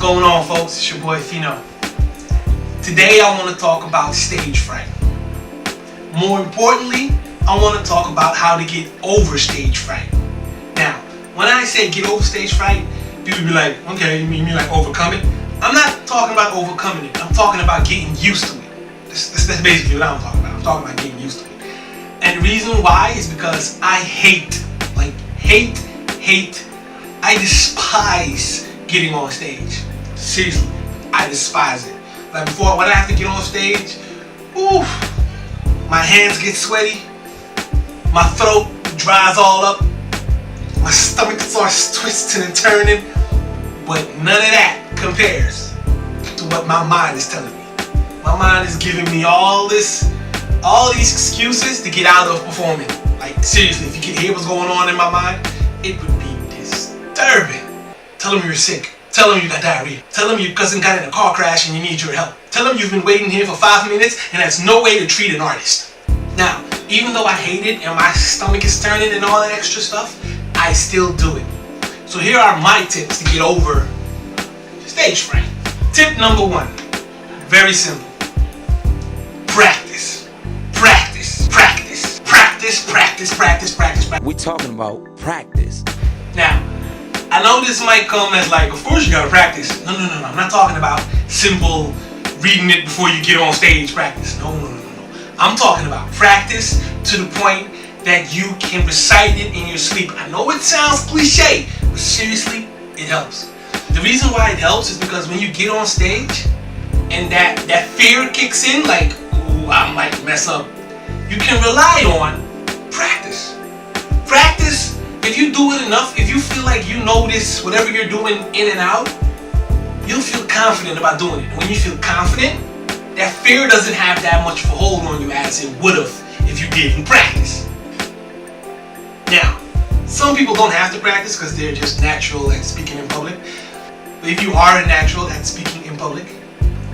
going on, folks? It's your boy Fino. Today I want to talk about stage fright. More importantly, I want to talk about how to get over stage fright. Now, when I say get over stage fright, people be like, okay, you mean like overcome it? I'm not talking about overcoming it. I'm talking about getting used to it. That's basically what I'm talking about. I'm talking about getting used to it. And the reason why is because I hate, I despise getting on stage. Seriously, I despise it. Like before, when I have to get on stage, oof, my hands get sweaty, my throat dries all up, my stomach starts twisting and turning, but none of that compares to what my mind is telling me. My mind is giving me all these excuses to get out of performing. Like seriously, if you could hear what's going on in my mind, it would be disturbing. Tell them you're sick. Tell them you got diarrhea. Tell them your cousin got in a car crash and you need your help. Tell them you've been waiting here for 5 minutes and that's no way to treat an artist. Now, even though I hate it and my stomach is turning and all that extra stuff, I still do it. So here are my tips to get over stage fright. Tip number 1, very simple. Practice. Practice. Practice. Practice. Practice. Practice. Practice. Practice. We talking about practice. Now, I know this might come as like, of course you gotta practice. No. I'm not talking about simple reading it before you get on stage practice. No. I'm talking about practice to the point that you can recite it in your sleep. I know it sounds cliche, but seriously, it helps. The reason why it helps is because when you get on stage and that fear kicks in, like, ooh, I might mess up, you can rely on practice. Practice. If you do it enough, if you feel like you know this, whatever you're doing in and out, you'll feel confident about doing it. And when you feel confident, that fear doesn't have that much of a hold on you as it would have if you didn't practice. Now, some people don't have to practice because they're just natural at speaking in public. But if you are a natural at speaking in public,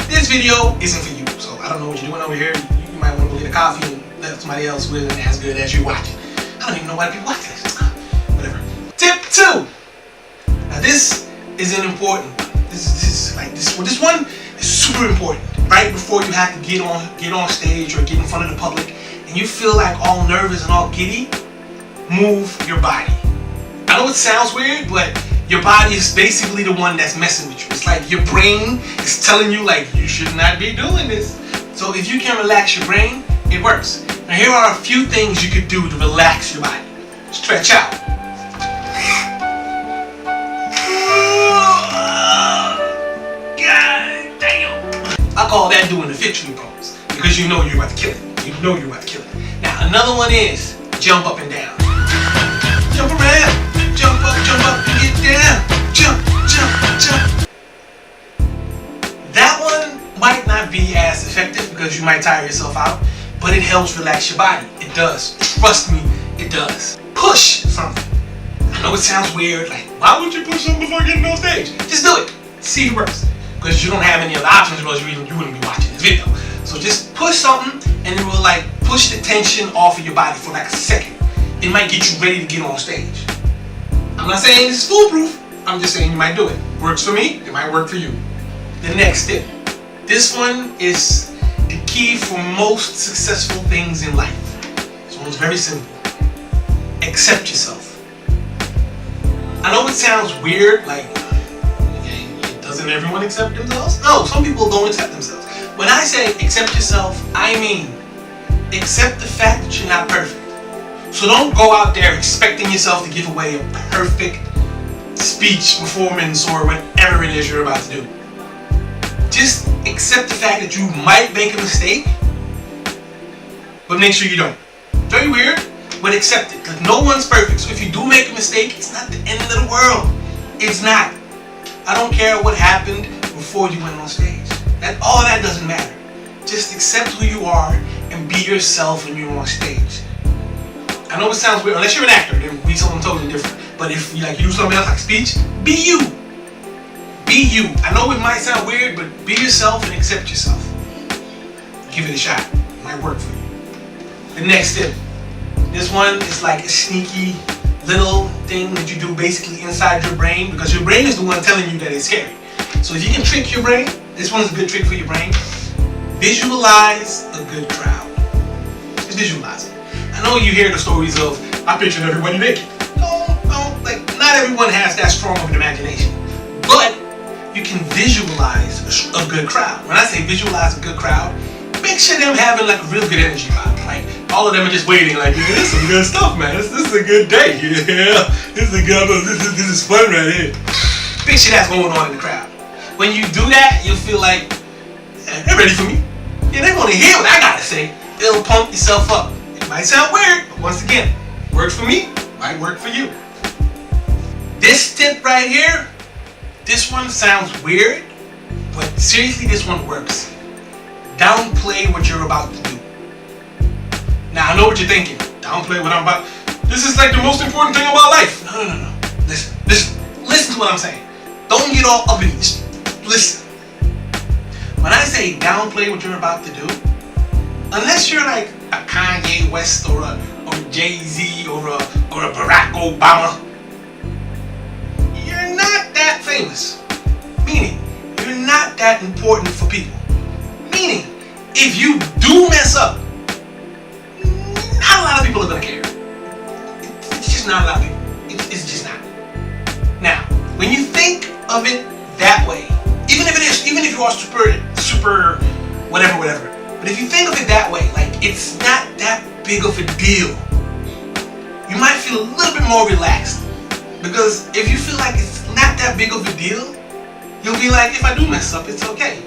this video isn't for you. So I don't know what you're doing over here. You might want to go get a coffee and let somebody else who isn't as good as you watch it. I don't even know why people watch this. Whatever. Tip 2. Now this is an important one. This one is super important. Right before you have to get on stage or get in front of the public, and you feel like all nervous and all giddy, move your body. I know it sounds weird, but your body is basically the one that's messing with you. It's like your brain is telling you like you should not be doing this. So if you can relax your brain, it works. Now here are a few things you could do to relax your body. Stretch out. I call that doing the victory pose because you know you're about to kill it. You know you're about to kill it. Now another one is jump up and down. Jump around, jump up and get down. Jump. That one might not be as effective because you might tire yourself out, but it helps relax your body. It does. Trust me, it does. Push something. I know it sounds weird, like why would you push something before getting on stage? Just do it. See if it works. Because you don't have any other options, because you wouldn't be watching this video. So just push something and it will like push the tension off of your body for like a second. It might get you ready to get on stage. I'm not saying this is foolproof. I'm just saying you might do it. Works for me, it might work for you. The next tip. This one is the key for most successful things in life. This one's very simple. Accept yourself. I know it sounds weird, like, doesn't everyone accept themselves? No, some people don't accept themselves. When I say accept yourself, I mean accept the fact that you're not perfect. So don't go out there expecting yourself to give away a perfect speech, performance, or whatever it is you're about to do. Just accept the fact that you might make a mistake, but make sure you don't. Very weird, but accept it. Because no one's perfect. So if you do make a mistake, it's not the end of the world. It's not. I don't care what happened before you went on stage. All that doesn't matter. Just accept who you are and be yourself when you're on stage. I know it sounds weird, unless you're an actor, then be something totally different. But if you do something else like speech, be you. Be you. I know it might sound weird, but be yourself and accept yourself. Give it a shot. It might work for you. The next tip. This one is like a sneaky little thing that you do basically inside your brain, because your brain is the one telling you that it's scary. So if you can trick your brain, this one's a good trick for your brain. Visualize a good crowd. Just visualize it. I know you hear the stories of, I pictured everybody naked. No, like not everyone has that strong of an imagination. But you can visualize a good crowd. When I say visualize a good crowd, picture them having like a real good energy vibe. Like all of them are just waiting, like, yeah, this is some good stuff, man. This is a good day. Yeah, this is fun right here. Picture that's going on in the crowd. When you do that, you'll feel like, yeah, they're ready for me. Yeah, they want to hear what I gotta say. It'll pump yourself up. It might sound weird, but once again, works for me, might work for you. This tip right here, this one sounds weird, but seriously, this one works. Downplay what you're about to do. Now, I know what you're thinking. Downplay what I'm about. This is like the most important thing about life. No. Listen to what I'm saying. Don't get all up in this. Listen. When I say downplay what you're about to do, unless you're like a Kanye West or a Jay-Z or a Barack Obama, you're not that famous. Meaning, you're not that important for people. Meaning, if you do mess up, not a lot of people are gonna care. It's just not a lot of people. It's just not. Now, when you think of it that way, even if you are super whatever, but if you think of it that way, like it's not that big of a deal, you might feel a little bit more relaxed. Because if you feel like it's not that big of a deal, you'll be like, if I do mess up, it's okay.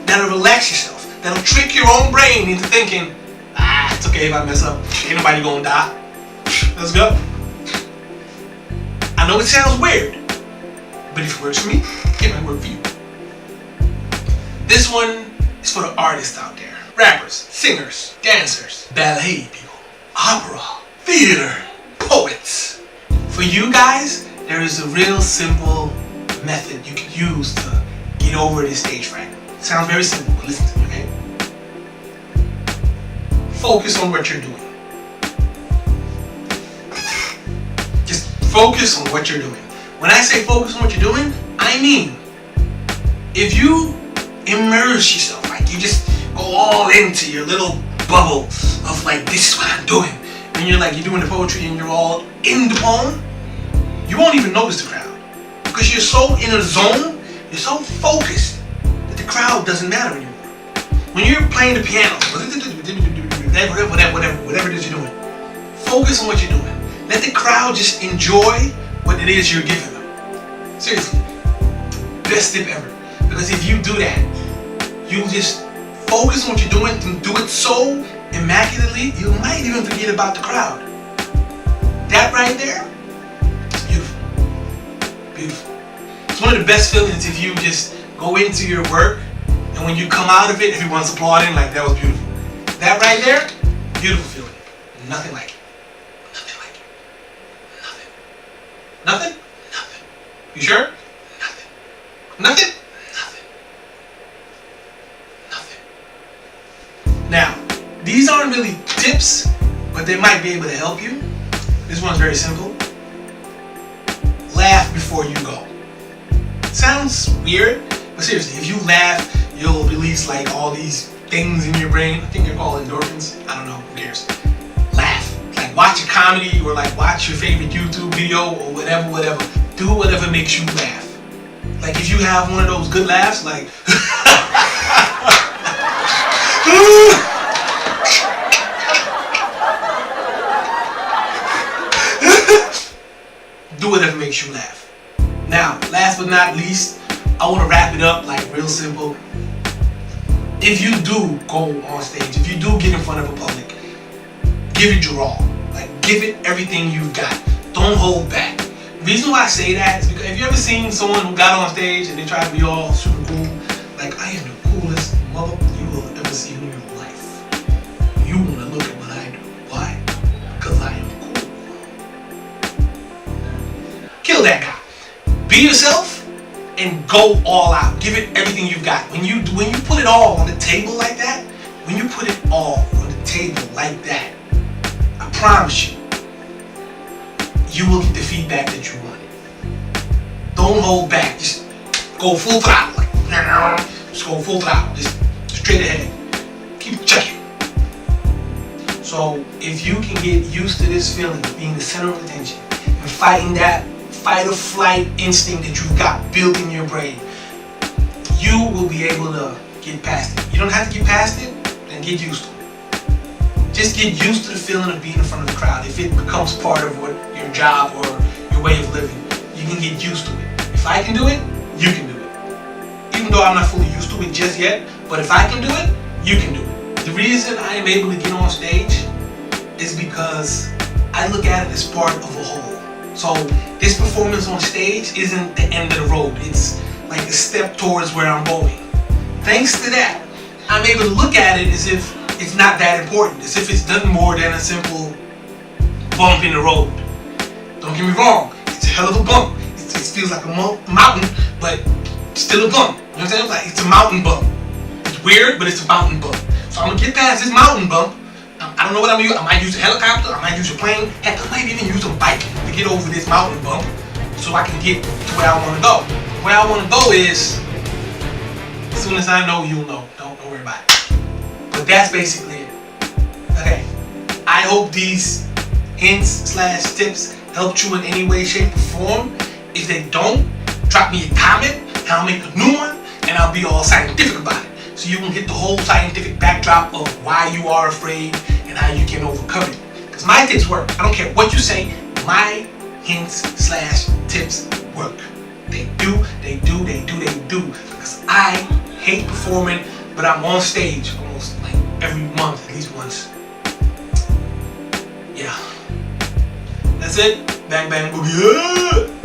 That'll relax yourself. That'll trick your own brain into thinking, it's okay if I mess up. Ain't nobody gonna die. Let's go. I know it sounds weird, but if it works for me, it might work for you. This one is for the artists out there. Rappers, singers, dancers, ballet people, opera, theater, poets. For you guys, there is a real simple method you can use to get over this stage fright. It sounds very simple, but listen to me, okay? Focus on what you're doing. Just focus on what you're doing. When I say focus on what you're doing, I mean, if you immerse yourself, like you just go all into your little bubble of like, this is what I'm doing. And you're doing the poetry and you're all in the poem, you won't even notice the crowd. Because you're so in a zone, you're so focused that the crowd doesn't matter anymore. When you're playing the piano, whatever it is you're doing, focus on what you're doing. Let the crowd just enjoy what it is you're giving them. Seriously, best tip ever. Because if you do that, you just focus on what you're doing and do it so immaculately, you might even forget about the crowd. That right there, it's beautiful. Beautiful. It's one of the best feelings if you just go into your work and when you come out of it, everyone's applauding like that was beautiful. That right there, beautiful feeling. Nothing like it. Nothing like it. Nothing. Nothing? Nothing. You sure? Nothing. Nothing? Nothing. Nothing. Now, these aren't really tips, but they might be able to help you. This one's very simple. Laugh before you go. Sounds weird, but seriously, if you laugh, you'll release like all these things in your brain. I think they're called endorphins. I don't know, who cares? Laugh. Like watch a comedy or like watch your favorite YouTube video or whatever. Do whatever makes you laugh. Like if you have one of those good laughs, like do whatever makes you laugh. Now, last but not least, I want to wrap it up like real simple. If you do go on stage, if you do get in front of a public, give it your all. Like, give it everything you've got. Don't hold back. The reason why I say that is because have you ever seen someone who got on stage and they try to be all super cool? Like, I am the coolest mother you will ever see in your life. You want to look at what I do. Why? Because I am cool. Kill that guy. Be yourself and go all out. Give it everything you've got. When you put it all on the table like that, when you put it all on the table like that, I promise you, you will get the feedback that you wanted. Don't hold back. Just go full throttle. Just go full throttle. Just straight ahead. Keep checking. So if you can get used to this feeling of being the center of attention and fighting that fight or flight instinct that you've got built in your brain, you will be able to get past it. You don't have to get past it, then get used to it. Just get used to the feeling of being in front of the crowd. If it becomes part of what your job or your way of living, you can get used to it. If I can do it, you can do it. Even though I'm not fully used to it just yet, but if I can do it, you can do it. The reason I am able to get on stage is because I look at it as part of a whole. So this performance on stage isn't the end of the road. It's like a step towards where I'm going. Thanks to that, I'm able to look at it as if it's not that important, as if it's nothing more than a simple bump in the road. Don't get me wrong, it's a hell of a bump. It feels like a mountain, but still a bump. You know what I'm saying? Like, it's a mountain bump. It's weird, but it's a mountain bump. So I'm gonna get past this mountain bump. I don't know what I'm gonna use. I might use a helicopter, I might use a plane, heck, I might even use a bike to get over this mountain bump so I can get to where I wanna go. Where I wanna go is, as soon as I know, you'll know. Don't worry about it. But that's basically it. Okay. I hope these hints/tips helped you in any way, shape, or form. If they don't, drop me a comment and I'll make a new one and I'll be all scientific about it. So you can get the whole scientific backdrop of why you are afraid and how you can overcome it. Because my tips work. I don't care what you say, my hints/tips work. They do. Because I hate performing, but I'm on stage almost like every month, at least once. Yeah. That's it. Bang, bang, boogie.